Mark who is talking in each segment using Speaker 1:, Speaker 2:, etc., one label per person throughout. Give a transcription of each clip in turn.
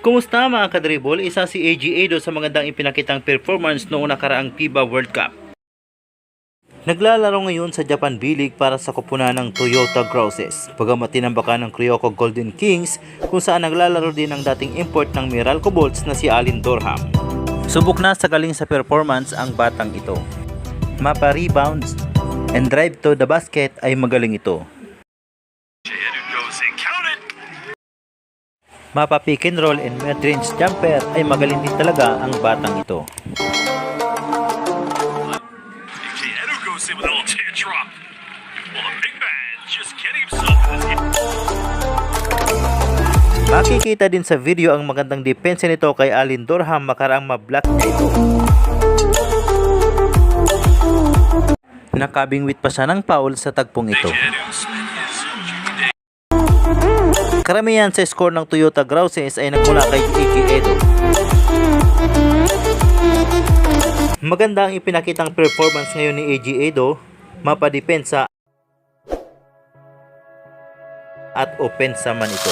Speaker 1: Kumusta mga kadribol? Isa si AG Edo sa magandang ipinakitang performance noong nakaraang FIBA World Cup. Naglalaro ngayon sa Japan B-League para sa koponan ng Toyota Grouses. Bagamat tinambakan ng Ryoko Golden Kings kung saan naglalaro din ang dating import ng Meralco Bolts na si Alin Durham. Subok na sa galing sa performance ang batang ito. Mapa rebounds and drive to the basket ay magaling ito. Mapa pick and roll and mid-range jumper ay magaling din talaga ang batang ito. Makikita din sa video ang magandang depensa nito kay Alin Durham makaraang mablock na ito. Nakabingwit pa siya ng foul sa tagpong ito. Karamihan sa score ng Toyota Grouses ay nagmula kay AG Edo. Maganda ang ipinakitang performance ngayon ni AG Edo, mapadepensa at opensa man ito.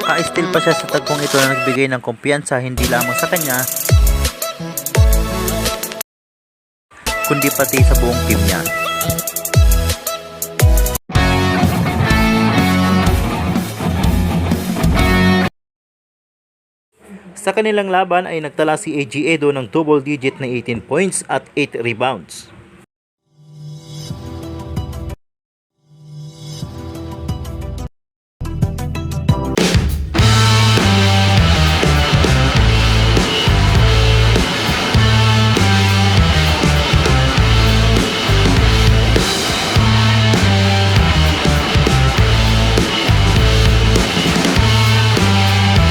Speaker 1: Ka-still pa siya sa tagpong ito na nagbigay ng kumpiyansa hindi lamang sa kanya kundi pati sa buong team niya. Sa kanilang laban ay nagtala si AG Edo ng double digit na 18 points at 8 rebounds.